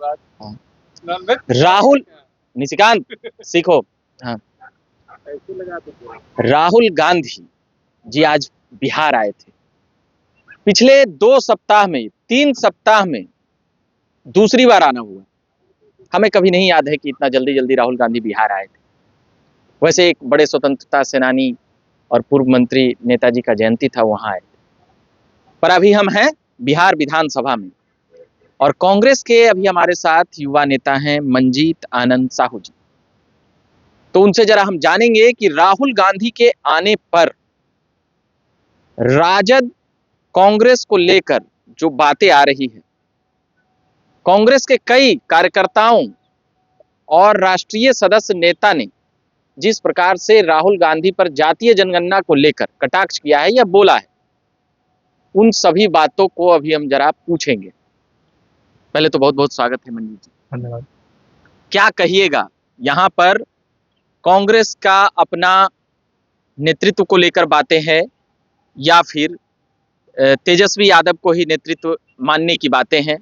हाँ। राहुल निशिकांत सीखो। हाँ, राहुल गांधी जी आज बिहार आए थे। पिछले 2 सप्ताह में, 3 सप्ताह में दूसरी बार आना हुआ। हमें कभी नहीं याद है कि इतना जल्दी जल्दी राहुल गांधी बिहार आए थे। वैसे एक बड़े स्वतंत्रता सेनानी और पूर्व मंत्री नेताजी का जयंती था, वहां आए थे। पर अभी हम हैं बिहार विधानसभा में, और कांग्रेस के अभी हमारे साथ युवा नेता हैं मंजीत आनंद साहू जी। तो उनसे जरा हम जानेंगे कि राहुल गांधी के आने पर राजद कांग्रेस को लेकर जो बातें आ रही है, कांग्रेस के कई कार्यकर्ताओं और राष्ट्रीय सदस्य नेता ने जिस प्रकार से राहुल गांधी पर जातीय जनगणना को लेकर कटाक्ष किया है या बोला है, उन सभी बातों को अभी हम जरा पूछेंगे। पहले तो बहुत बहुत स्वागत है मंजीत जी। धन्यवाद। क्या कहिएगा, यहाँ पर कांग्रेस का अपना नेतृत्व को लेकर बातें हैं या फिर तेजस्वी यादव को ही नेतृत्व मानने की बातें हैं?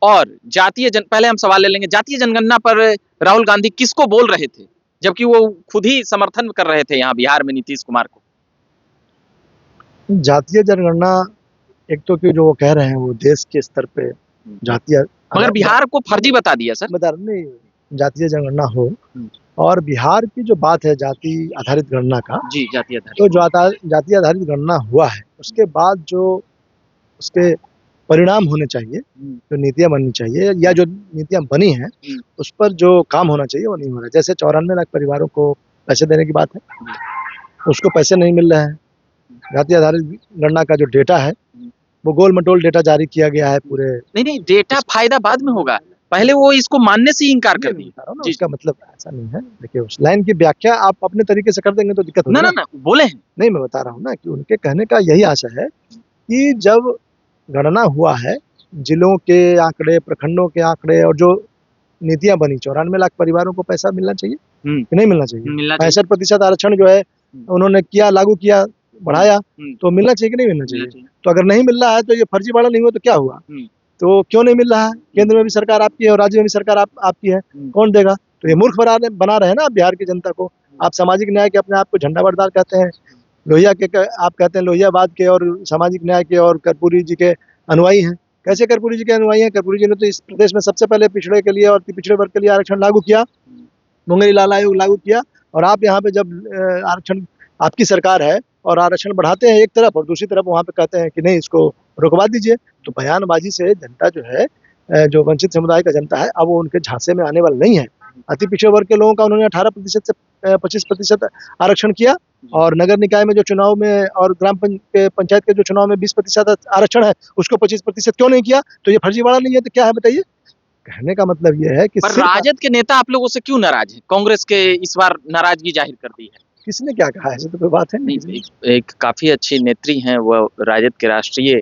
और पहले हम सवाल ले लेंगे, जातीय जनगणना पर राहुल गांधी किसको बोल रहे थे, जबकि वो खुद ही समर्थन कर रहे थे यहाँ बिहार में नीतीश कुमार को? जातीय जनगणना एक तो कि जो वो कह रहे हैं वो देश के स्तर पे जातीय, मगर बिहार को फर्जी बता दिया सर। बता नहीं, जातीय जनगणना हो और बिहार की जो बात है जाति आधारित गणना का, जी जातीय आधारित, तो जो जाति आधारित गणना हुआ है उसके बाद जो उसके परिणाम होने चाहिए, जो नीतियां बननी चाहिए या जो नीतियां बनी हैं उस पर जो काम होना चाहिए वो नहीं हो रहा है। जैसे 94 लाख परिवारों को पैसे देने की बात है, उसको पैसे नहीं मिल रहे हैं। जाति आधारित गणना का जो डेटा है वो गोल मटोल डेटा जारी किया गया है पूरे। नहीं डेटा फायदा बाद में होगा, पहले वो इसको मानने से इनकार कर दिया। इसका मतलब ऐसा नहीं है। देखिए उस लाइन की व्याख्या आप अपने तरीके से कर देंगे तो दिक्कत होगी। ना बोले हैं। नहीं, मैं बता रहा हूँ ना कि उनके कहने का यही आशा है कि जब गणना हुआ है, जिलों के आंकड़े, प्रखंडों के आंकड़े और जो नीतियां बनी, 94 लाख परिवारों को पैसा मिलना चाहिए कि नहीं मिलना चाहिए? 65% आरक्षण जो है उन्होंने किया, लागू किया, बढ़ाया, तो मिलना चाहिए कि नहीं मिलना चाहिए? तो अगर नहीं मिल रहा है तो ये फर्जीवाड़ा नहीं हुआ तो क्या हुआ? तो क्यों नहीं मिल रहा है? केंद्र में भी सरकार आपकी है और राज्य में भी सरकार आपकी है, कौन देगा? तो ये मूर्ख बना रहे हैं ना आप बिहार की जनता को। आप सामाजिक न्याय के अपने आप को झंडा बरदार कहते हैं, लोहिया के आप कहते हैं लोहियावाद के और सामाजिक न्याय के और कर्पूरी जी के अनुयायी हैं। कैसे कर्पूरी जी के अनुयायी हैं? कर्पूरी जी ने तो इस प्रदेश में सबसे पहले पिछड़े के लिए और पिछड़े वर्ग के लिए आरक्षण लागू किया, मुंगेरी लाल आयोग लागू किया। और आप यहाँ पे जब आरक्षण, आपकी सरकार है और आरक्षण बढ़ाते हैं एक तरफ और दूसरी तरफ वहाँ पे कहते हैं कि नहीं इसको रुकवा दीजिए, तो बयानबाजी से जनता जो है, जो वंचित समुदाय का जनता है, अब वो उनके झांसे में आने वाला नहीं है। अति पिछड़े वर्ग के लोगों का उन्होंने 18% से 25% आरक्षण किया और नगर निकाय में जो चुनाव में और ग्राम पंचायत के जो चुनाव में 20% आरक्षण है उसको 25% क्यों नहीं किया? तो ये फर्जीवाड़ा नहीं है तो क्या है बताइए? कहने का मतलब ये है कि राजद के नेता आप लोगों से क्यों नाराज हैं? कांग्रेस के इस बार नाराजगी जाहिर कर दी है। किसने क्या कहा है? ऐसे तो कोई बात है नहीं। एक काफी अच्छी नेत्री हैं, वह राजद के राष्ट्रीय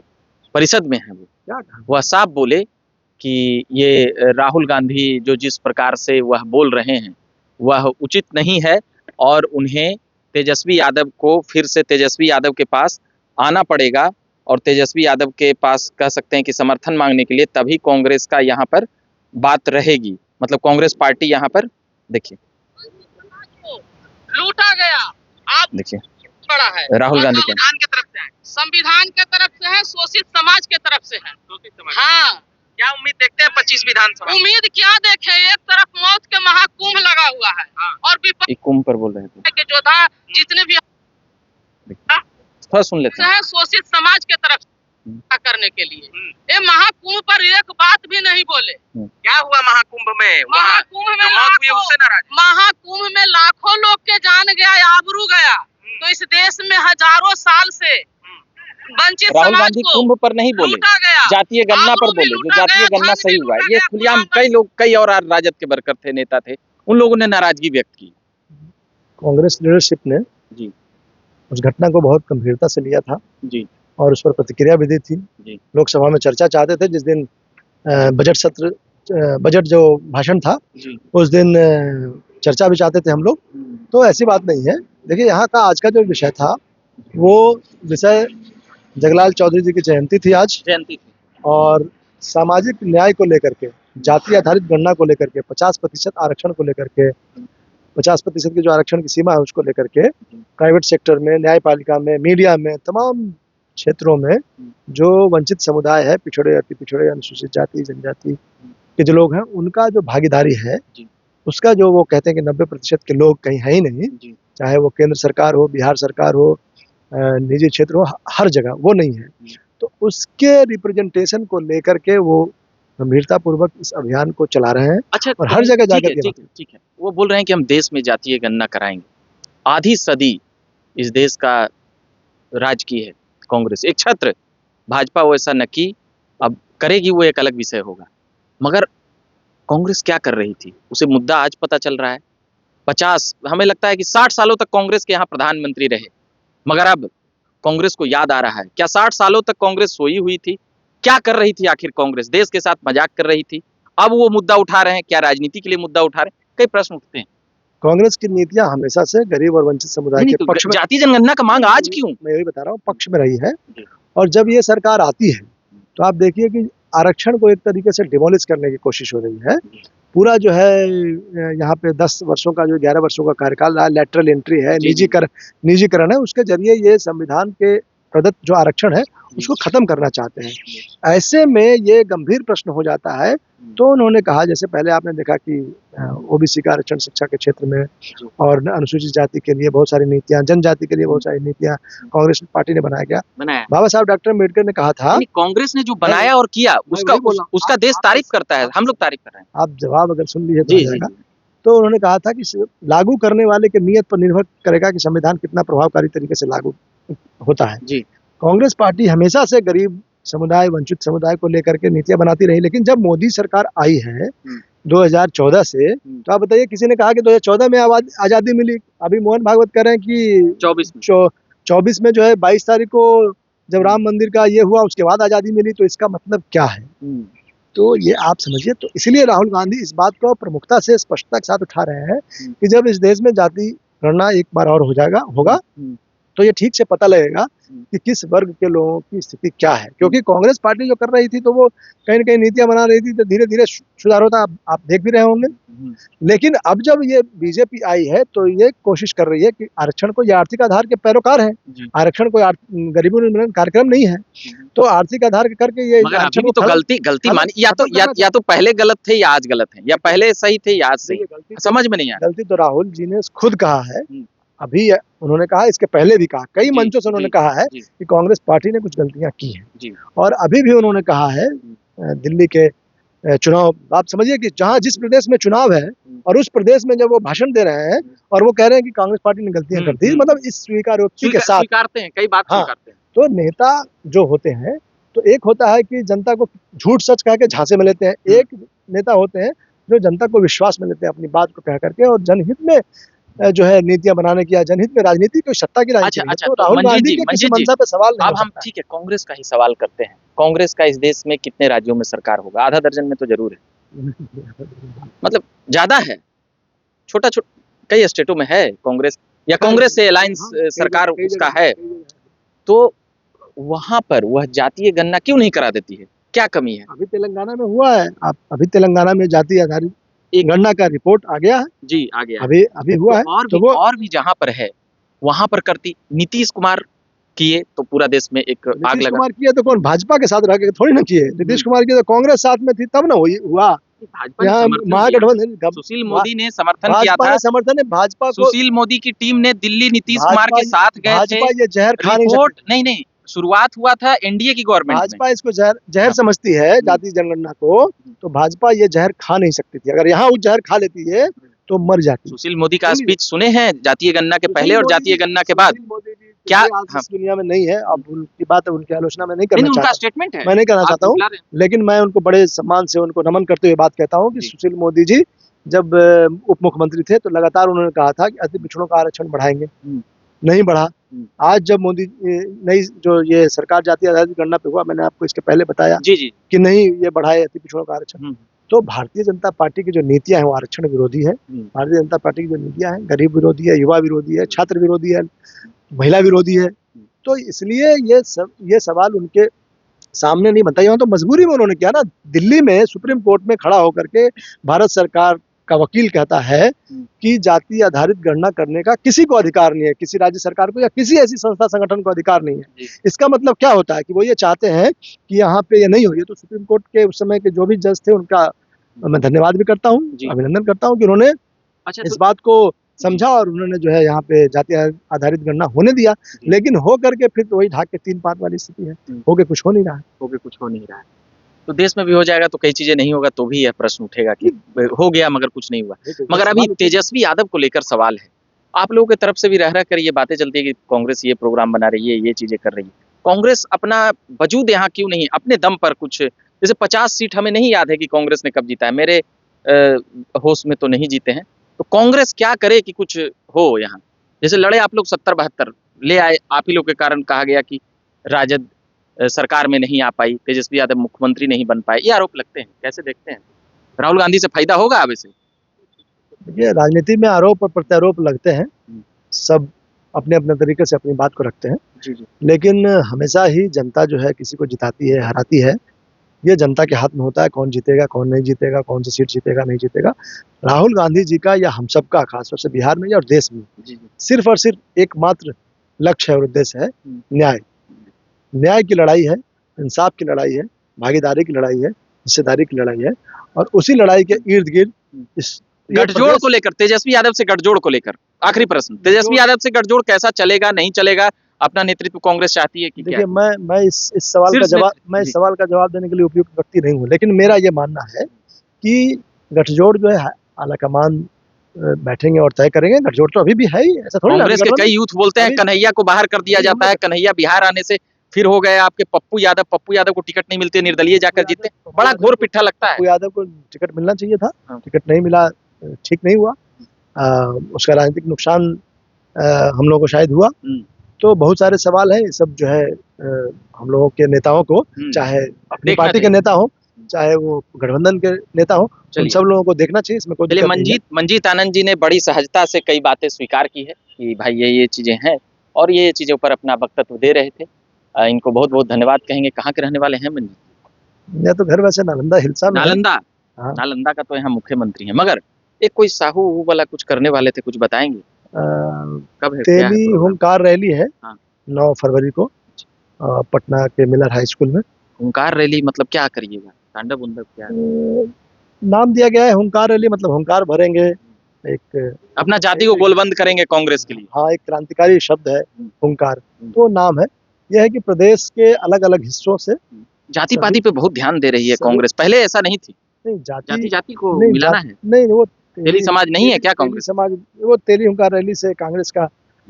परिषद में है, वो क्या कहा? वह साफ बोले कि ये राहुल गांधी जो जिस प्रकार से वह बोल रहे हैं वह उचित नहीं है और उन्हें तेजस्वी यादव को फिर से तेजस्वी यादव के पास आना पड़ेगा और तेजस्वी यादव के पास कह सकते हैं कि समर्थन मांगने के लिए, तभी कांग्रेस का यहाँ पर बात रहेगी। मतलब कांग्रेस पार्टी यहाँ पर, देखिए लूटा गया, आप देखिए बड़ा है राहुल गांधी के संविधान की तरफ से है, संविधान के तरफ से है, शोषित समाज के तरफ से है। हाँ, क्या उम्मीद देखते हैं 25 विधानसभा? उम्मीद क्या देखे, एक तरफ मौत के महाकुंभ लगा हुआ है और विपक्ष कुंभ पर बोल रहे थे के योद्धा जितने भी थोड़ा सुन लेते हैं। शोषित समाज के तरफ करने के लिए ये महाकुंभ पर एक बात भी नहीं बोले। क्या हुआ महाकुंभ में? महाकुंभ में लाखों लोग के जान गया, आबरू गया। तो इस देश में हजारों साल से वंचित राहुल समाज गांधी को कुंभ पर नहीं बोले, जातीय गणना पर बोले, जो जातीय गणना सही हुआ। ये खुलेआम कई और राजद के वर्कर थे, नेता थे, उन लोगों ने नाराजगी व्यक्त की। कांग्रेस लीडरशिप ने जी उस घटना को बहुत गंभीरता से लिया था जी और उस पर प्रतिक्रिया भी दी थी। लोकसभा में चर्चा चाहते थे, जिस दिन बजट जो भाषण था उस दिन चर्चा भी चाहते थे हम लोग। तो ऐसी बात नहीं है। देखिए यहाँ का आज का जो विषय था वो विषय जगलाल चौधरी जी की जयंती थी आज, जयंती थी और सामाजिक न्याय को लेकर के जाति आधारित गणना को लेकर के 50% आरक्षण को लेकर के 50% की जो आरक्षण की सीमा है उसको लेकर के प्राइवेट सेक्टर में, न्यायपालिका में, मीडिया में, तमाम क्षेत्रों में जो वंचित समुदाय है, पिछड़े, अति पिछड़े, अनुसूचित जाति, जनजाति के जो लोग हैं, उनका जो भागीदारी है, उसका जो वो कहते हैं कि 90% के लोग कहीं है ही नहीं, चाहे वो केंद्र सरकार हो, बिहार सरकार हो, निजी क्षेत्र हो, हर जगह वो नहीं है। तो उसके रिप्रेजेंटेशन को लेकर के वो गंभीरता पूर्वक इस अभियान को चला रहे हैं। अच्छा, और हर जगह जाकर ठीक है, वो बोल रहे हैं कि हम देश में जातीय गणना कराएंगे। आधी सदी इस देश का राज की है कांग्रेस, एक छत्र, भाजपा वैसा न की, अब करेगी वो एक अलग विषय होगा। मगर कांग्रेस क्या कर रही थी, उसे मुद्दा आज पता चल रहा है। 50, हमें लगता है कि 60 सालों तक कांग्रेस के यहाँ प्रधानमंत्री रहे, मगर अब कांग्रेस को याद आ रहा है। क्या 60 सालों तक कांग्रेस सोई हुई थी? क्या कर रही थी आखिर कांग्रेस? देश के साथ मजाक कर रही थी, अब वो मुद्दा उठा रहे हैं। क्या राजनीति के लिए मुद्दा उठा रहे हैं? कई प्रश्न उठते हैं। कांग्रेस की नीतियां हमेशा से गरीब और वंचित समुदाय के पक्ष में, जातीय जनगणना का मांग आज क्यों? मैं यही बता रहा हूँ, पक्ष में रही है। और जब ये सरकार आती है तो आप देखिए कि आरक्षण को एक तरीके से डिमोलिश करने की कोशिश हो रही है। पूरा जो है यहाँ पे 10 वर्षों का, जो 11 वर्षों का कार्यकाल रहा, लैटरल एंट्री है, निजीकरण है, उसके जरिए ये संविधान के प्रदत्त जो आरक्षण है उसको खत्म करना चाहते हैं। ऐसे में ये गंभीर प्रश्न हो जाता है। तो उन्होंने कहा, जैसे पहले आपने देखा कि ओबीसी का आरक्षण शिक्षा के क्षेत्र में, और अनुसूचित जाति के लिए बहुत सारी नीतियां, जनजाति के लिए बहुत सारी नीतियां कांग्रेस पार्टी ने बनाया। बाबा साहब डॉक्टर अम्बेडकर ने कहा था, कांग्रेस ने जो बनाया और किया उसका देश तारीफ करता है, हम लोग तारीफ कर रहे हैं। आप जवाब अगर सुन लीजिए तो आ जाएगा। तो उन्होंने कहा था कि लागू करने वाले के नियत पर निर्भर करेगा कि संविधान कितना प्रभावकारी तरीके से लागू होता है। जी, कांग्रेस पार्टी हमेशा से गरीब समुदाय, वंचित समुदाय को लेकर के नीतियां बनाती रही, लेकिन जब मोदी सरकार आई है 2014 से, तो आप बताइए, किसी ने कहा कि 2014 में आजादी मिली? अभी मोहन भागवत कह रहे हैं कि 24 में जो है 22 तारीख को जब राम मंदिर का ये हुआ उसके बाद आजादी मिली। तो इसका मतलब क्या है? तो ये आप समझिए। तो इसलिए राहुल गांधी इस बात को प्रमुखता से, स्पष्टता के साथ उठा रहे हैं कि जब इस देश में जाति गणना एक बार और होगा तो ये ठीक से पता लगेगा कि किस वर्ग के लोगों की स्थिति क्या है। क्योंकि कांग्रेस पार्टी जो कर रही थी, तो वो कहीं न कहीं नीतियां बना रही थी, तो धीरे धीरे सुधार होता आप देख भी रहे होंगे। लेकिन अब जब ये बीजेपी आई है तो ये कोशिश कर रही है कि आरक्षण को, ये आर्थिक आधार के पैरोकार है, आरक्षण कोई गरीबी उन्मूलन कार्यक्रम नहीं है। तो आर्थिक आधार करके ये आरक्षण को, तो गलती मानी, या तो पहले गलत थे या आज गलत है, या पहले सही थे या आज सही, समझ में नहीं आया। गलती तो राहुल जी ने खुद कहा है, अभी उन्होंने कहा, इसके पहले भी कहा, कई मंचों से उन्होंने कहा है कि कांग्रेस पार्टी ने कुछ गलतियां की हैं। और अभी भी उन्होंने कहा है दिल्ली के चुनाव, आप समझिए कि जहां जिस प्रदेश में चुनाव है और उस प्रदेश में जब वो भाषण दे रहे हैं और वो कह रहे हैं कि कांग्रेस पार्टी ने गलतियां कर दी, मतलब इस स्वीकारोक्ति के साथ स्वीकारते हैं, कई बात स्वीकारते हैं। तो नेता जो होते हैं, तो एक होता है कि जनता को झूठ सच कह के झांसे में लेते हैं, एक नेता होते हैं जो जनता को विश्वास में लेते हैं अपनी बात को कह करके, और जनहित में जो है नीतियां बनाने की, या जनहित में राजनीति, कोई सत्ता की राजनीति। अच्छा, तो राहुल गांधी के किसी मंशा पे सवाल नहीं। अब हम ठीक है, कांग्रेस का ही सवाल करते हैं। कांग्रेस का इस देश में कितने राज्यों में सरकार होगा? आधा दर्जन में तो जरूर है, मतलब ज्यादा है। छोटा कई स्टेटों में है कांग्रेस, या कांग्रेस से अलायंस सरकार उसका है। तो वहां पर वह जातीय गणना क्यों नहीं करा देती है? क्या कमी है? अभी तेलंगाना में हुआ है, अभी तेलंगाना में जाति आधारित एक गणना का रिपोर्ट आ गया है। जी, आ गया, अभी हुआ है। और भी जहां पर है वहां पर करती। नीतीश कुमार किए तो पूरा देश में एक आग लगा। नीतीश कुमार किए तो कौन भाजपा के साथ रह के थोड़ी ना किए? नीतीश कुमार किए तो कांग्रेस साथ में थी तब ना हुआ। भाजपा महागठबंधन, सुशील मोदी ने समर्थन किया था। भाजपा को, सुशील मोदी की टीम ने दिल्ली नीतीश कुमार के साथ गए थे। ये जहर खा नहीं, शुरुआत हुआ था एनडीए की गवर्नमेंट। भाजपा इसको जहर समझती है, जाति जनगणना को। तो भाजपा ये जहर खा नहीं सकती थी। अगर यहाँ वो जहर खा लेती है तो मर जाती। सुशील मोदी का स्पीच सुने हैं जातीय गणना के पहले और जातीय गणना के बाद? क्या इस दुनिया में नहीं है? अब उनकी बात, उनकी आलोचना में नहीं करना चाहता। उनका स्टेटमेंट है, मैं नहीं करना चाहता हूँ, लेकिन मैं उनको बड़े सम्मान से उनको नमन करते हुए बात कहता हूँ कि सुशील मोदी जी जब उप मुख्यमंत्री थे तो लगातार उन्होंने कहा था कि अति पिछड़ों का आरक्षण बढ़ाएंगे, नहीं बढ़ा। आज जब मोदी नई जो ये सरकार जातीय आधारित गणना पे हुआ, मैंने आपको इसके पहले बताया कि नहीं ये बढ़ाए अति पिछड़ों का आरक्षण। तो भारतीय जनता पार्टी की जो नीतियां हैं वो आरक्षण विरोधी है। भारतीय जनता पार्टी की जो नीतियां हैं गरीब विरोधी है, युवा विरोधी है, छात्र विरोधी है, महिला विरोधी है। तो इसलिए ये सवाल उनके सामने नहीं बनता। यहाँ तो मजबूरी में उन्होंने किया ना। दिल्ली में सुप्रीम कोर्ट में खड़ा होकर के भारत सरकार का वकील कहता है कि जाति आधारित गणना करने का किसी को अधिकार नहीं है, किसी राज्य सरकार को या किसी ऐसी संस्था संगठन को अधिकार नहीं है। इसका मतलब क्या होता है कि वो ये चाहते हैं कि यहाँ पे ये नहीं हो। ये तो सुप्रीम कोर्ट के उस समय के जो भी जज थे उनका मैं धन्यवाद भी करता हूँ, अभिनंदन करता हूँ कि उन्होंने इस बात को समझा और उन्होंने जो है यहाँ पे जाति आधारित गणना होने दिया। लेकिन हो करके फिर तो वही ढाक के 3-5 वाली स्थिति है, होके कुछ हो नहीं रहा है। होके कुछ हो नहीं रहा है। तो देश में भी हो जाएगा तो कई चीजें नहीं होगा तो भी यह प्रश्न उठेगा कि हो गया मगर कुछ नहीं हुआ। मगर अभी तेजस्वी यादव को लेकर सवाल है, आप लोगों की तरफ से भी रह कर ये बातें चलती है कि कांग्रेस ये प्रोग्राम बना रही है, ये चीजें कर रही है। कांग्रेस अपना वजूद यहाँ क्यों नहीं, अपने दम पर कुछ, जैसे 50 सीट हमें नहीं याद है कि कांग्रेस ने कब जीता है, मेरे होश में तो नहीं जीते हैं। तो कांग्रेस क्या करे कि कुछ हो यहाँ, जैसे लड़े आप लोग 70-72 ले आए, आप ही लोग के कारण कहा गया कि राजद सरकार में नहीं आ पाई, तेजस्वी यादव मुख्यमंत्री नहीं बन पाए, ये आरोप लगते हैं, कैसे देखते हैं? राहुल गांधी से फायदा होगा अब इसे? देखिए, राजनीति में आरोप और प्रत्यारोप लगते हैं, सब अपने अपने तरीके से अपनी बात को रखते हैं। जी जी। लेकिन हमेशा ही जनता जो है किसी को जिताती है, हराती है, ये जनता के हाथ में होता है। कौन जीतेगा, कौन नहीं जीतेगा, कौन सी सीट जीतेगा, नहीं जीतेगा। राहुल गांधी जी का या हम सबका, खासतौर से बिहार में और देश में, सिर्फ और सिर्फ एकमात्र लक्ष्य और उद्देश्य है न्याय। न्याय की लड़ाई है, इंसाफ की लड़ाई है, भागीदारी की लड़ाई है, हिस्सेदारी की लड़ाई है। और उसी लड़ाई के इर्द गिर्द इस गठजोड़ को लेकर, तेजस्वी यादव से गठजोड़ को लेकर आखिरी प्रश्न, तेजस्वी यादव से गठजोड़ कैसा चलेगा, नहीं चलेगा? अपना नेतृत्व कांग्रेस चाहती है कि देखिए, मैं इस सवाल का जवाब देने के लिए उपयुक्त व्यक्ति नहीं हूँ। लेकिन मेरा ये मानना है कि गठजोड़ जो है आलाकमान बैठेंगे और तय करेंगे। गठजोड़ तो अभी भी है ही, ऐसा थोड़ी। कांग्रेस के कई यूथ बोलते हैं कन्हैया को बाहर कर दिया जाता है, कन्हैया बिहार आने से फिर हो गए आपके पप्पू यादव को टिकट नहीं मिलती, निर्दलीय जाकर जीते, बड़ा घोर पिट्ठा लगता है। पप्पू यादव को टिकट मिलना चाहिए था, टिकट नहीं मिला, ठीक नहीं हुआ। उसका राजनीतिक नुकसान हम लोगों को शायद हुआ। तो बहुत सारे सवाल हैं, सब जो है हम लोगों के नेताओं को, चाहे अपनी पार्टी के नेता हो, चाहे वो गठबंधन के नेता हो, उन सब लोगों को देखना चाहिए। इसमें कोई दिक्कत नहीं है। मंजीत आनंद जी ने बड़ी सहजता से कई बातें स्वीकार की है कि भाई ये चीजें हैं और ये चीजों पर अपना वक्तव्य दे रहे थे। इनको बहुत बहुत धन्यवाद कहेंगे। कहाँ के रहने वाले हैं मंजीत? मैं तो घर वैसे नालंदा हिलसा में। नालंदा का तो यहाँ मुख्यमंत्री है, मगर एक कोई साहू वाला कुछ करने वाले थे, कुछ बताएंगे? कब है? तेली हुंकार रैली है 9 फरवरी को पटना के मिलर हाई स्कूल में। हुंकार रैली मतलब क्या करिएगा? तांडव उंडव क्या नाम दिया गया है? हुंकार रैली मतलब हुंकार भरेंगे, एक अपना जाति को गोलबंद करेंगे कांग्रेस के लिए। हाँ, एक क्रांतिकारी शब्द है हुंकार, तो नाम है। यह है कि प्रदेश के अलग अलग हिस्सों से जाति पाति पे बहुत ध्यान दे रही है कांग्रेस, पहले ऐसा नहीं थी। नहीं, जाति को मिलाना है। नहीं, वो तेली समाज नहीं है क्या कांग्रेस? समाज, वो तेली हुंकार रैली से कांग्रेस का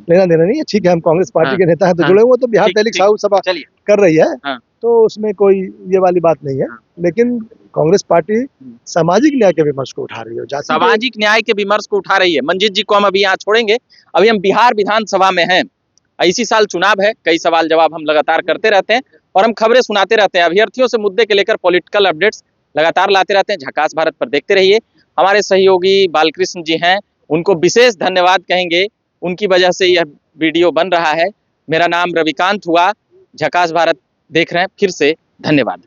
लेना देना नहीं है। ठीक है, हम कांग्रेस पार्टी के नेता हैं तो जुड़े, वो तो बिहार तेलिक साहू सभा कर रही है, तो उसमें कोई ये वाली बात नहीं है। लेकिन कांग्रेस पार्टी सामाजिक न्याय के विमर्श को उठा रही है, सामाजिक न्याय के विमर्श को उठा रही है। मंजीत जी को हम अभी यहाँ छोड़ेंगे, अभी हम बिहार विधानसभा में हैं। इसी साल चुनाव है, कई सवाल जवाब हम लगातार करते रहते हैं और हम खबरें सुनाते रहते हैं। अभ्यर्थियों से मुद्दे के लेकर पॉलिटिकल अपडेट्स लगातार लाते रहते हैं। झकास भारत पर देखते रहिए। हमारे सहयोगी बालकृष्ण जी हैं, उनको विशेष धन्यवाद कहेंगे, उनकी वजह से यह वीडियो बन रहा है। मेरा नाम रविकांत हुआ, झकास भारत देख रहे हैं, फिर से धन्यवाद।